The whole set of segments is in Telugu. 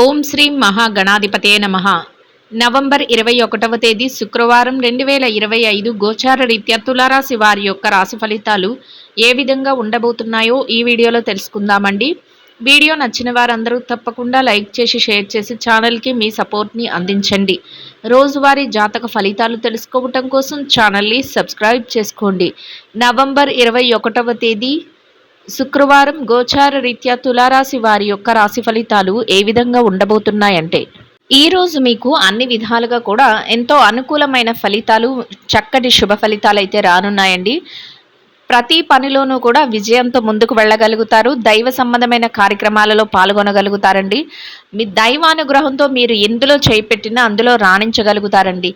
ఓం శ్రీ మహాగణాధిపతే నమః. నవంబర్ 21వ తేదీ శుక్రవారం 2025 గోచార రీత్యా తులారాశి వారి యొక్క రాశి ఫలితాలు ఏ విధంగా ఉండబోతున్నాయో ఈ వీడియోలో తెలుసుకుందామండి. వీడియో నచ్చిన వారందరూ తప్పకుండా లైక్ చేసి షేర్ చేసి ఛానల్కి మీ సపోర్ట్ని అందించండి. రోజువారీ జాతక ఫలితాలు తెలుసుకోవటం కోసం ఛానల్ని సబ్స్క్రైబ్ చేసుకోండి. నవంబర్ 21వ తేదీ శుక్రవారం గోచార రీత్యా తులారాశి వారి యొక్క రాశి ఫలితాలు ఏ విధంగా ఉండబోతున్నాయంటే, ఈ రోజు మీకు అన్ని విధాలుగా కూడా ఎంతో అనుకూలమైన ఫలితాలు, చక్కటి శుభ ఫలితాలు అయితే రానున్నాయండి. ప్రతి పనిలోనూ కూడా విజయంతో ముందుకు వెళ్ళగలుగుతారు. దైవ సంబంధమైన కార్యక్రమాలలో పాల్గొనగలుగుతారండి. మీ దైవానుగ్రహంతో మీరు ఎందులో చేపెట్టినా అందులో రాణించగలుగుతారండి.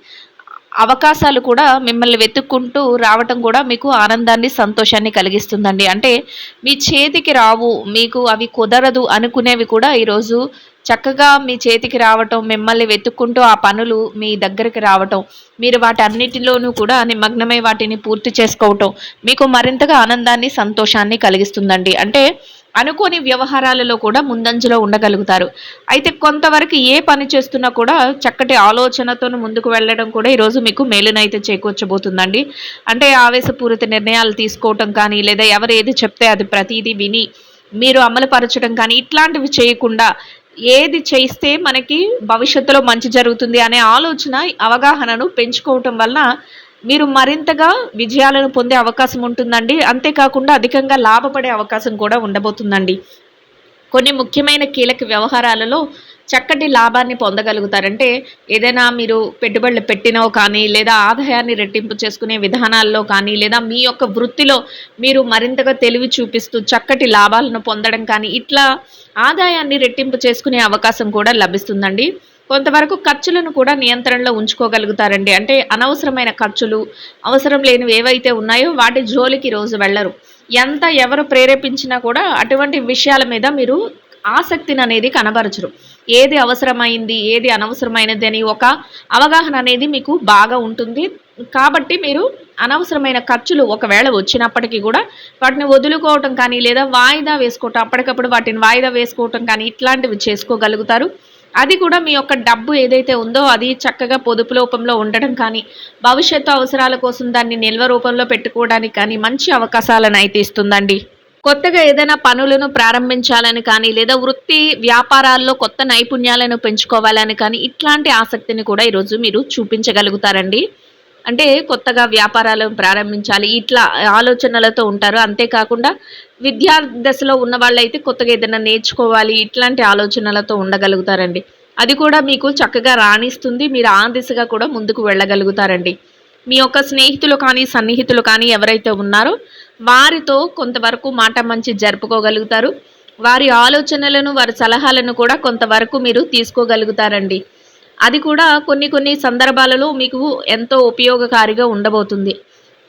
అవకాశాలు కూడా మిమ్మల్ని వెతుక్కుంటూ రావటం కూడా మీకు ఆనందాన్ని, సంతోషాన్ని కలిగిస్తుందండి. అంటే మీ చేతికి రావు, మీకు అవి కుదరదు అనుకునేవి కూడా ఈరోజు చక్కగా మీ చేతికి రావటం, మిమ్మల్ని వెతుక్కుంటూ ఆ పనులు మీ దగ్గరికి రావటం, మీరు వాటన్నిటిలోనూ కూడా నిమగ్నమై వాటిని పూర్తి చేసుకోవటం మీకు మరింతగా ఆనందాన్ని, సంతోషాన్ని కలిగిస్తుందండి. అంటే అనుకోని వ్యవహారాలలో కూడా ముందంజలో ఉండగలుగుతారు. అయితే కొంతవరకు ఏ పని చేస్తున్నా కూడా చక్కటి ఆలోచనతో ముందుకు వెళ్ళడం కూడా ఈరోజు మీకు మేలునైతే చేకూర్చబోతుందండి. అంటే ఆవేశపూరిత నిర్ణయాలు తీసుకోవటం కానీ, లేదా ఎవరు ఏది చెప్తే అది ప్రతిదీ విని మీరు అమలుపరచడం కానీ ఇట్లాంటివి చేయకుండా, ఏది చేస్తే మనకి భవిష్యత్తులో మంచి జరుగుతుంది అనే ఆలోచన, అవగాహనను పెంచుకోవటం వలన మీరు మరింతగా విజయాలను పొందే అవకాశం ఉంటుందండి. అంతేకాకుండా అధికంగా లాభపడే అవకాశం కూడా ఉండబోతుందండి. కొన్ని ముఖ్యమైన కీలక వ్యవహారాలలో చక్కటి లాభాన్ని పొందగలుగుతారంటే, ఏదైనా మీరు పెట్టుబడులు పెట్టినో కానీ, లేదా ఆదాయాన్ని రెట్టింపు చేసుకునే విధానాల్లో కానీ, లేదా మీ యొక్క వృత్తిలో మీరు మరింతగా తెలివి చూపిస్తూ చక్కటి లాభాలను పొందడం కానీ, ఇట్లా ఆదాయాన్ని రెట్టింపు చేసుకునే అవకాశం కూడా లభిస్తుందండి. కొంతవరకు ఖర్చులను కూడా నియంత్రణలో ఉంచుకోగలుగుతారండి. అంటే అనవసరమైన ఖర్చులు, అవసరం లేనివి ఏవైతే ఉన్నాయో వాటి జోలికి రోజు వెళ్ళరు. ఎంత ఎవరు ప్రేరేపించినా కూడా అటువంటి విషయాల మీద మీరు ఆసక్తిని అనేది కనబరచరు. ఏది అవసరమైంది, ఏది అనవసరమైనది అని ఒక అవగాహన అనేది మీకు బాగా ఉంటుంది. కాబట్టి మీరు అనవసరమైన ఖర్చులు ఒకవేళ వచ్చినప్పటికీ కూడా వాటిని వదులుకోవటం కానీ, లేదా వాయిదా వేసుకోవటం, అప్పటికప్పుడు వాటిని వాయిదా వేసుకోవటం కానీ ఇట్లాంటివి చేసుకోగలుగుతారు. అది కూడా మీ యొక్క డబ్బు ఏదైతే ఉందో అది చక్కగా పొదుపు రూపంలో ఉండడం కానీ, భవిష్యత్తు అవసరాల కోసం దాన్ని నిల్వ రూపంలో పెట్టుకోవడానికి కానీ మంచి అవకాశాలను అయితే ఇస్తుందండి. కొత్తగా ఏదైనా పనులను ప్రారంభించాలని కానీ, లేదా వృత్తి వ్యాపారాల్లో కొత్త నైపుణ్యాలను పెంచుకోవాలని కానీ ఇట్లాంటి ఆసక్తిని కూడా ఈరోజు మీరు చూపించగలుగుతారండి. అంటే కొత్తగా వ్యాపారాలను ప్రారంభించాలి ఇట్లా ఆలోచనలతో ఉంటారు. అంతేకాకుండా విద్యా దశలో ఉన్న వాళ్ళైతే కొత్తగా ఏదైనా నేర్చుకోవాలి ఇట్లాంటి ఆలోచనలతో ఉండగలుగుతారండి. అది కూడా మీకు చక్కగా రాణిస్తుంది. మీరు ఆ దిశగా కూడా ముందుకు వెళ్ళగలుగుతారండి. మీ యొక్క స్నేహితులు కానీ, సన్నిహితులు కానీ ఎవరైతే ఉన్నారో వారితో కొంతవరకు మాట మంచి జరుపుకోగలుగుతారు. వారి ఆలోచనలను, వారి సలహాలను కూడా కొంతవరకు మీరు తీసుకోగలుగుతారండి. అది కూడా కొన్ని కొన్ని సందర్భాలలో మీకు ఎంతో ఉపయోగకారిగా ఉండబోతుంది.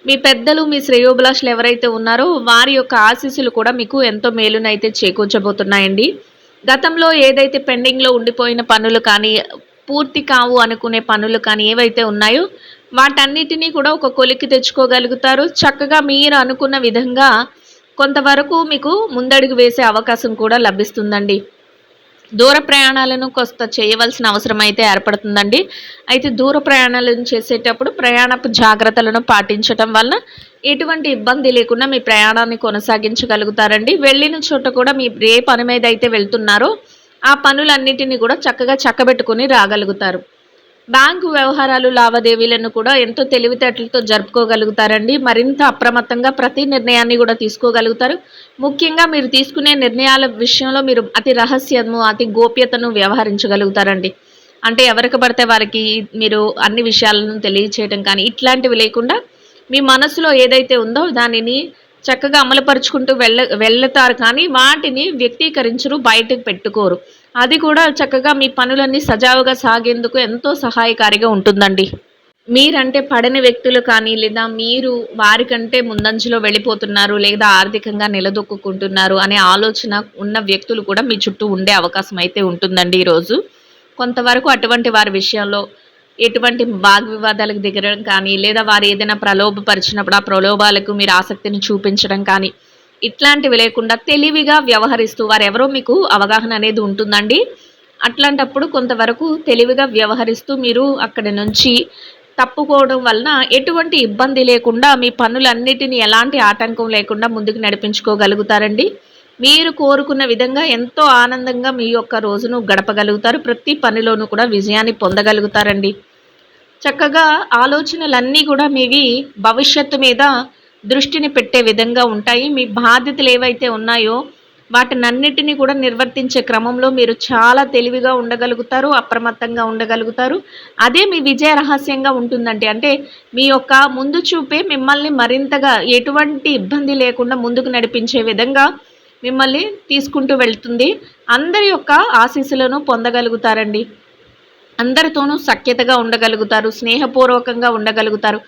మీ పెద్దలు, మీ శ్రేయోభిలాషులు ఎవరైతే ఉన్నారో వారి యొక్క ఆశీస్సులు కూడా మీకు ఎంతో మేలునైతే చేకూర్చబోతున్నాయండి. గతంలో ఏదైతే పెండింగ్లో ఉండిపోయిన పనులు కానీ, పూర్తి కావు అనుకునే పనులు కానీ ఏవైతే ఉన్నాయో వాటన్నిటినీ కూడా ఒక కొలిక్కి తెచ్చుకోగలుగుతారు. చక్కగా మీరు అనుకున్న విధంగా కొంతవరకు మీకు ముందడుగు వేసే అవకాశం కూడా లభిస్తుందండి. దూర ప్రయాణాలను కొంత చేయవలసిన అవసరం అయితే ఏర్పడుతుందండి. అయితే దూర ప్రయాణాలను చేసేటప్పుడు ప్రయాణపు జాగ్రత్తలను పాటించటం వలన ఎటువంటి ఇబ్బంది లేకుండా మీ ప్రయాణాన్ని కొనసాగించగలుగుతారండి. వెళ్ళిన చోట కూడా మీ ఏ పని మీద అయితే వెళ్తున్నారో ఆ పనులన్నిటిని కూడా చక్కగా చక్కబెట్టుకొని రాగలుగుతారు. బ్యాంకు వ్యవహారాలు, లావాదేవీలను కూడా ఎంతో తెలివితేటలతో జరుపుకోగలుగుతారండి. మరింత అప్రమత్తంగా ప్రతి నిర్ణయాన్ని కూడా తీసుకోగలుగుతారు. ముఖ్యంగా మీరు తీసుకునే నిర్ణయాల విషయంలో మీరు అతి రహస్యము, అతి గోప్యతను వ్యవహరించగలుగుతారండి. అంటే ఎవరికి పడితే వారికి మీరు అన్ని విషయాలను తెలియచేయటం కానీ ఇట్లాంటివి లేకుండా మీ మనసులో ఏదైతే ఉందో దానిని చక్కగా అమలుపరుచుకుంటూ వెళ్తారు కానీ వాటిని వ్యక్తీకరించరు, బయటకు పెట్టుకోరు. అది కూడా చక్కగా మీ పనులన్నీ సజావుగా సాగేందుకు ఎంతో సహాయకారిగా ఉంటుందండి. మీరంటే పడని వ్యక్తులు కానీ, లేదా మీరు వారికంటే ముందంజలో వెళ్ళిపోతున్నారు, లేదా ఆర్థికంగా నిలదొక్కుంటున్నారు అనే ఆలోచన ఉన్న వ్యక్తులు కూడా మీ చుట్టూ ఉండే అవకాశం అయితే ఉంటుందండి ఈరోజు. కొంతవరకు అటువంటి వారి విషయంలో ఎటువంటి వాగ్వివాదాలకు దిగడం కానీ, లేదా వారు ఏదైనా ప్రలోభపరిచినప్పుడు ఆ ప్రలోభాలకు మీరు ఆసక్తిని చూపించడం కానీ ఇట్లాంటివి లేకుండా తెలివిగా వ్యవహరిస్తూ వారెవరో మీకు అవగాహన అనేది ఉంటుందండి. అట్లాంటప్పుడు కొంతవరకు తెలివిగా వ్యవహరిస్తూ మీరు అక్కడి నుంచి తప్పుకోవడం వలన ఎటువంటి ఇబ్బంది లేకుండా మీ పనులన్నిటిని ఎలాంటి ఆటంకం లేకుండా ముందుకు నడిపించుకోగలుగుతారండి. మీరు కోరుకున్న విధంగా ఎంతో ఆనందంగా మీ యొక్క రోజును గడపగలుగుతారు. ప్రతి పనిలోనూ కూడా విజయాన్ని పొందగలుగుతారండి. చక్కగా ఆలోచనలన్నీ కూడా మీవి భవిష్యత్తు మీద దృష్టిని పెట్టే విధంగా ఉంటాయి. మీ బాధ్యతలు ఏవైతే ఉన్నాయో వాటినన్నిటిని కూడా నిర్వర్తించే క్రమంలో మీరు చాలా తెలివిగా ఉండగలుగుతారు, అప్రమత్తంగా ఉండగలుగుతారు. అదే మీ విజయ రహస్యంగా ఉంటుందండి. అంటే మీ యొక్క ముందు చూపే మిమ్మల్ని మరింతగా ఎటువంటి ఇబ్బంది లేకుండా ముందుకు నడిపించే విధంగా మిమ్మల్ని తీసుకుంటూ వెళ్తుంది. అందరి యొక్క ఆశీస్సులను పొందగలుగుతారండి. అందరితోనూ సఖ్యతగా ఉండగలుగుతారు, స్నేహపూర్వకంగా ఉండగలుగుతారు.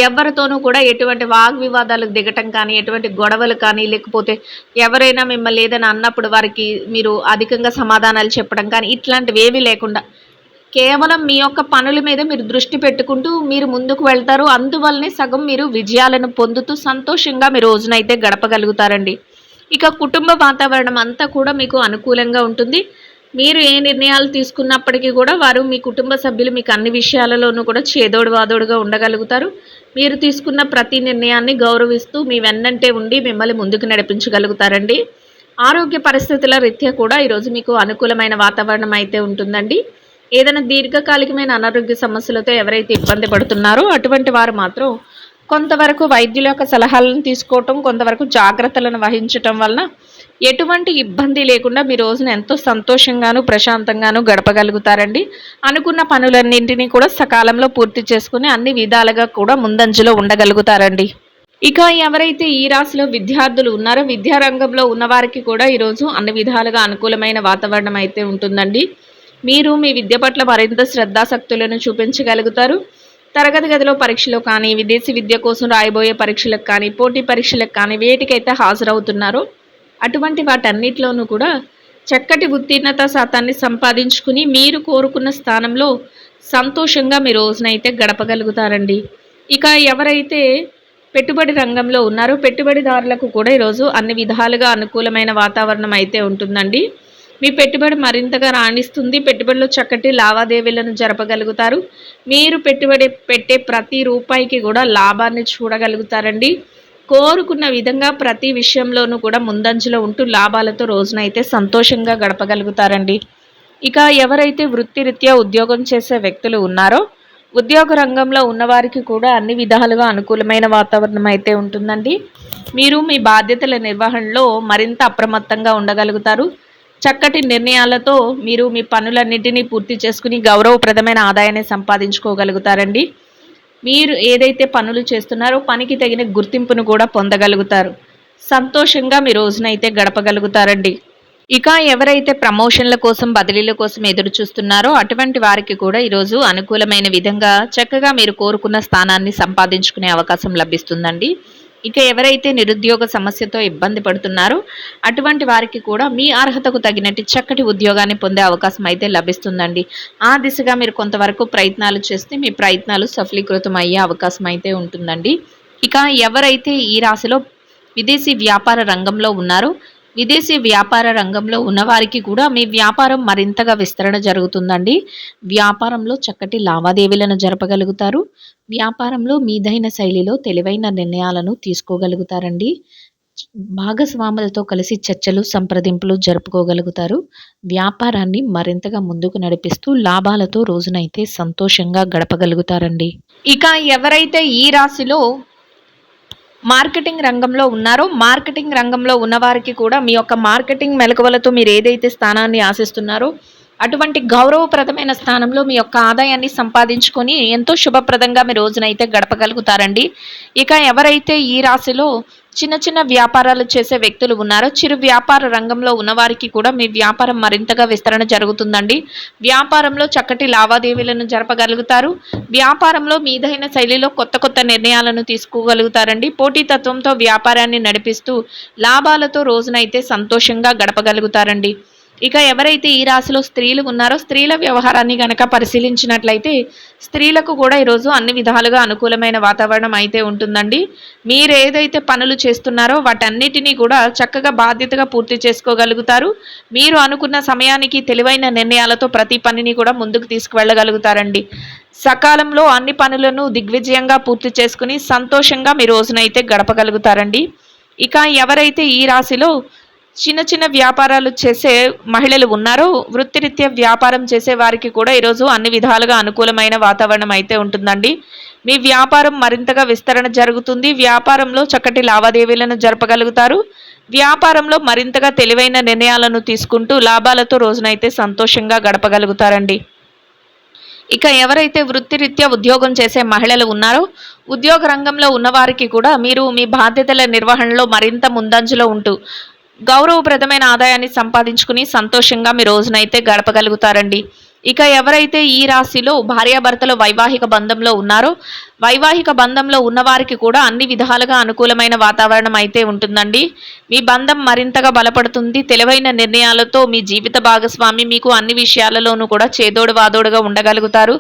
ఎవరితోనూ కూడా ఎటువంటి వాగ్వివాదాలకు దిగటం కానీ, ఎటువంటి గొడవలు కానీ, లేకపోతే ఎవరైనా మిమ్మల్ని ఏదైనా అన్నప్పుడు వారికి మీరు అధికంగా సమాధానాలు చెప్పడం కానీ, ఇట్లాంటివేవీ లేకుండా కేవలం మీ యొక్క పనుల మీద మీరు దృష్టి పెట్టుకుంటూ మీరు ముందుకు వెళ్తారు. అందువల్లనే సగం మీరు విజయాలను పొందుతూ సంతోషంగా మీ రోజునైతే గడపగలుగుతారండి. ఇక కుటుంబ వాతావరణం అంతా కూడా మీకు అనుకూలంగా ఉంటుంది. మీరు ఏ నిర్ణయాలు తీసుకున్నప్పటికీ కూడా వారు మీ కుటుంబ సభ్యులు మీకు అన్ని విషయాలలోనూ కూడా చేదోడు వాదోడుగా ఉండగలుగుతారు. మీరు తీసుకున్న ప్రతి నిర్ణయాన్ని గౌరవిస్తూ మీ వెన్నంటే ఉండి మిమ్మల్ని ముందుకు నడిపించగలుగుతారండి. ఆరోగ్య పరిస్థితుల రీత్యా కూడా ఈరోజు మీకు అనుకూలమైన వాతావరణం అయితే ఉంటుందండి. ఏదైనా దీర్ఘకాలికమైన అనారోగ్య సమస్యలతో ఎవరైతే ఇబ్బంది పడుతున్నారో అటువంటి వారు మాత్రం కొంతవరకు వైద్యుల యొక్క సలహాలను తీసుకోవటం, కొంతవరకు జాగ్రత్తలను వహించటం వలన ఎటువంటి ఇబ్బంది లేకుండా మీ రోజున ఎంతో సంతోషంగాను, ప్రశాంతంగాను గడపగలుగుతారండి. అనుకున్న పనులన్నింటినీ కూడా సకాలంలో పూర్తి చేసుకుని అన్ని విధాలుగా కూడా ముందంజలో ఉండగలుగుతారండి. ఇక ఎవరైతే ఈ రాశిలో విద్యార్థులు ఉన్నారో విద్యారంగంలో ఉన్నవారికి కూడా ఈరోజు అన్ని విధాలుగా అనుకూలమైన వాతావరణం అయితే ఉంటుందండి. మీరు మీ విద్య పట్ల మరింత శ్రద్ధాశక్తులను చూపించగలుగుతారు. తరగతి గదిలో పరీక్షలు కానీ, విదేశీ విద్య కోసం రాయబోయే పరీక్షలకు కానీ, పోటీ పరీక్షలకు కానీ వేటికైతే హాజరవుతున్నారో అటువంటి వాటన్నిటిలోనూ కూడా చక్కటి ఉత్తీర్ణత శాతాన్ని సంపాదించుకుని మీరు కోరుకున్న స్థానంలో సంతోషంగా మీ రోజునైతే గడపగలుగుతారండి. ఇక ఎవరైతే పెట్టుబడి రంగంలో ఉన్నారో పెట్టుబడిదారులకు కూడా ఈరోజు అన్ని విధాలుగా అనుకూలమైన వాతావరణం అయితే ఉంటుందండి. మీ పెట్టుబడి మరింతగా రాణిస్తుంది. పెట్టుబడిలో చక్కటి లావాదేవీలను జరపగలుగుతారు. మీరు పెట్టుబడి పెట్టే ప్రతి రూపాయికి కూడా లాభాన్ని చూడగలుగుతారండి. కోరుకున్న విధంగా ప్రతి విషయంలోనూ కూడా ముందంజలో ఉంటూ లాభాలతో రోజునైతే సంతోషంగా గడపగలుగుతారండి. ఇక ఎవరైతే వృత్తిరీత్యా ఉద్యోగం చేసే వ్యక్తులు ఉన్నారో ఉద్యోగ రంగంలో ఉన్నవారికి కూడా అన్ని విధాలుగా అనుకూలమైన వాతావరణం అయితే ఉంటుందండి. మీరు మీ బాధ్యతల నిర్వహణలో మరింత అప్రమత్తంగా ఉండగలుగుతారు. చక్కటి నిర్ణయాలతో మీరు మీ పనులన్నింటినీ పూర్తి చేసుకుని గౌరవప్రదమైన ఆదాయాన్ని సంపాదించుకోగలుగుతారండి. మీరు ఏదైతే పనులు చేస్తున్నారో పనికి తగిన గుర్తింపును కూడా పొందగలుగుతారు. సంతోషంగా మీ రోజునైతే గడపగలుగుతారండి. ఇక ఎవరైతే ప్రమోషన్ల కోసం బదిలీల కోసం ఎదురు చూస్తున్నారో అటువంటి వారికి కూడా ఈరోజు అనుకూలమైన విధంగా చక్కగా మీరు కోరుకున్న స్థానాన్ని సంపాదించుకునే అవకాశం లభిస్తుందండి. ఇక ఎవరైతే నిరుద్యోగ సమస్యతో ఇబ్బంది పడుతున్నారో అటువంటి వారికి కూడా మీ అర్హతకు తగినట్టు చక్కటి ఉద్యోగాన్ని పొందే అవకాశం అయితే లభిస్తుందండి. ఆ దిశగా మీరు కొంతవరకు ప్రయత్నాలు చేస్తే మీ ప్రయత్నాలు సఫలీకృతం అయ్యే అవకాశం అయితే ఉంటుందండి. ఇక ఎవరైతే ఈ రాశిలో విదేశీ వ్యాపార రంగంలో ఉన్నారో విదేశీ వ్యాపార రంగంలో ఉన్నవారికి కూడా మీ వ్యాపారం మరింతగా విస్తరణ జరుగుతుందండి. వ్యాపారంలో చక్కటి లావాదేవీలను జరపగలుగుతారు. వ్యాపారంలో మీదైన శైలిలో తెలివైన నిర్ణయాలను తీసుకోగలుగుతారండి. భాగస్వాములతో కలిసి చర్చలు, సంప్రదింపులు జరుపుకోగలుగుతారు. వ్యాపారాన్ని మరింతగా ముందుకు నడిపిస్తూ లాభాలతో రోజునైతే సంతోషంగా గడపగలుగుతారండి. ఇక ఎవరైతే ఈ రాశిలో మార్కెటింగ్ రంగంలో ఉన్నారో మార్కెటింగ్ రంగంలో ఉన్నవారికి కూడా మీ యొక్క మార్కెటింగ్ మెలకువలతో మీరు ఏదైతే స్థానాన్ని ఆశిస్తున్నారో అటువంటి గౌరవప్రదమైన స్థానంలో మీ యొక్క ఆదాయాన్ని సంపాదించుకొని ఎంతో శుభప్రదంగా మీ రోజునైతే గడపగలుగుతారండి. ఇక ఎవరైతే ఈ రాశిలో చిన్న చిన్న వ్యాపారాలు చేసే వ్యక్తులు ఉన్నారో చిరు వ్యాపార రంగంలో ఉన్నవారికి కూడా మీ వ్యాపారం మరింతగా విస్తరణ జరుగుతుందండి. వ్యాపారంలో చక్కటి లావాదేవీలను జరపగలుగుతారు. వ్యాపారంలో మీదైన శైలిలో కొత్త కొత్త నిర్ణయాలను తీసుకోగలుగుతారండి. పోటీతత్వంతో వ్యాపారాన్ని నడిపిస్తూ లాభాలతో రోజునైతే సంతోషంగా గడపగలుగుతారండి. ఇక ఎవరైతే ఈ రాశిలో స్త్రీలు ఉన్నారో స్త్రీల వ్యవహారాన్ని గనక పరిశీలించినట్లయితే స్త్రీలకు కూడా ఈరోజు అన్ని విధాలుగా అనుకూలమైన వాతావరణం అయితే ఉంటుందండి. మీరు ఏదైతే పనులు చేస్తున్నారో వాటన్నిటినీ కూడా చక్కగా బాధ్యతగా పూర్తి చేసుకోగలుగుతారు. మీరు అనుకున్న సమయానికి తెలివైన నిర్ణయాలతో ప్రతి పనిని కూడా ముందుకు తీసుకువెళ్ళగలుగుతారండి. సకాలంలో అన్ని పనులను దిగ్విజయంగా పూర్తి చేసుకుని సంతోషంగా మీ రోజునైతే గడపగలుగుతారండి. ఇక ఎవరైతే ఈ రాశిలో చిన్న చిన్న వ్యాపారాలు చేసే మహిళలు ఉన్నారో వృత్తిరీత్యా వ్యాపారం చేసే వారికి కూడా ఈరోజు అన్ని విధాలుగా అనుకూలమైన వాతావరణం అయితే ఉంటుందండి. మీ వ్యాపారం మరింతగా విస్తరణ జరుగుతుంది. వ్యాపారంలో చక్కటి లావాదేవీలను జరపగలుగుతారు. వ్యాపారంలో మరింతగా తెలివైన నిర్ణయాలను తీసుకుంటూ లాభాలతో రోజునైతే సంతోషంగా గడపగలుగుతారండి. ఇక ఎవరైతే వృత్తిరీత్యా ఉద్యోగం చేసే మహిళలు ఉన్నారో ఉద్యోగ రంగంలో ఉన్నవారికి కూడా మీరు మీ బాధ్యతల నిర్వహణలో మరింత ముందంజలో ఉంటూ గౌరవప్రదమైన ఆదాయాన్ని సంపాదించుకుని సంతోషంగా మీ రోజునైతే గడపగలుగుతారండి. ఇక ఎవరైతే ఈ రాశిలో భార్యాభర్తలు వైవాహిక బంధంలో ఉన్నారో వైవాహిక బంధంలో ఉన్నవారికి కూడా అన్ని విధాలుగా అనుకూలమైన వాతావరణం అయితే ఉంటుందండి. మీ బంధం మరింతగా బలపడుతుంది. తెలివైన నిర్ణయాలతో మీ జీవిత భాగస్వామి మీకు అన్ని విషయాలలోనూ కూడా చేదోడు వాదోడుగా ఉండగలుగుతారు.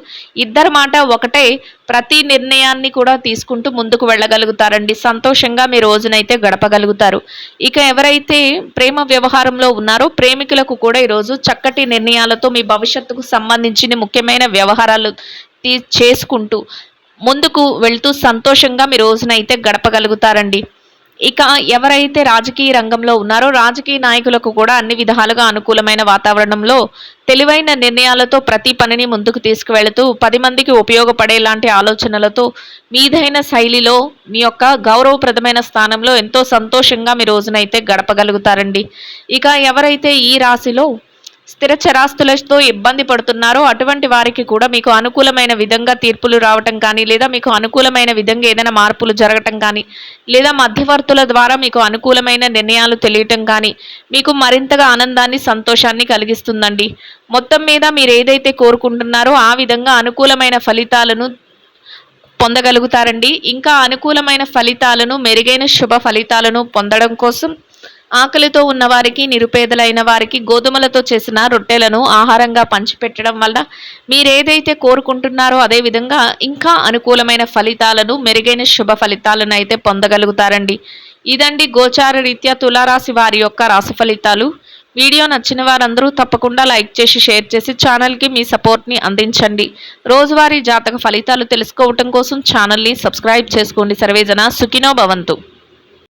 ఇద్దరి మాట ఒకటే, ప్రతి నిర్ణయాన్ని కూడా తీసుకుంటూ ముందుకు వెళ్ళగలుగుతారండి. సంతోషంగా మీ రోజునైతే గడపగలుగుతారు. ఇక ఎవరైతే ప్రేమ వ్యవహారంలో ఉన్నారో ప్రేమికులకు కూడా ఈరోజు చక్కటి నిర్ణయాలతో మీ భవిష్యత్తుకు సంబంధించిన ముఖ్యమైన వ్యవహారాలు చేసుకుంటూ ముందుకు వెళ్తూ సంతోషంగా మీ రోజునైతే గడపగలుగుతారండి. ఇక ఎవరైతే రాజకీయ రంగంలో ఉన్నారో రాజకీయ నాయకులకు కూడా అన్ని విధాలుగా అనుకూలమైన వాతావరణంలో తెలివైన నిర్ణయాలతో ప్రతి పనిని ముందుకు తీసుకువెళుతూ 10 మందికి ఉపయోగపడేలాంటి ఆలోచనలతో మీదైన శైలిలో మీ యొక్క గౌరవప్రదమైన స్థానంలో ఎంతో సంతోషంగా మీ రోజునైతే గడపగలుగుతారండి. ఇక ఎవరైతే ఈ రాశిలో స్థిర చరాస్తులతో ఇబ్బంది పడుతున్నారో అటువంటి వారికి కూడా మీకు అనుకూలమైన విధంగా తీర్పులు రావటం కానీ లేదా మీకు అనుకూలమైన విధంగా ఏదైనా మార్పులు జరగటం కానీ లేదా మధ్యవర్తుల ద్వారా మీకు అనుకూలమైన నిర్ణయాలు తెలియటం కానీ మీకు మరింతగా ఆనందాన్ని సంతోషాన్ని కలిగిస్తుందండి. మొత్తం మీద మీరు ఏదైతే కోరుకుంటున్నారో ఆ విధంగా అనుకూలమైన ఫలితాలను పొందగలుగుతారండి. ఇంకా అనుకూలమైన ఫలితాలను మెరుగైన శుభ ఫలితాలను పొందడం కోసం ఆకలితో ఉన్నవారికి నిరుపేదలైన వారికి గోధుమలతో చేసిన రొట్టెలను ఆహారంగా పంచిపెట్టడం వల్ల మీరేదైతే కోరుకుంటున్నారో అదే విధంగా ఇంకా అనుకూలమైన ఫలితాలను మెరుగైన శుభ ఫలితాలను అయితే పొందగలుగుతారండి. ఇదండి గోచార రీత్యా తులారాశి వారి యొక్క రాశి ఫలితాలు. వీడియో నచ్చిన వారందరూ తప్పకుండా లైక్ చేసి షేర్ చేసి ఛానల్కి మీ సపోర్ట్ని అందించండి. రోజువారీ జాతక ఫలితాలు తెలుసుకోవటం కోసం ఛానల్ని సబ్స్క్రైబ్ చేసుకోండి. సర్వేజన సుఖినో భవంతు.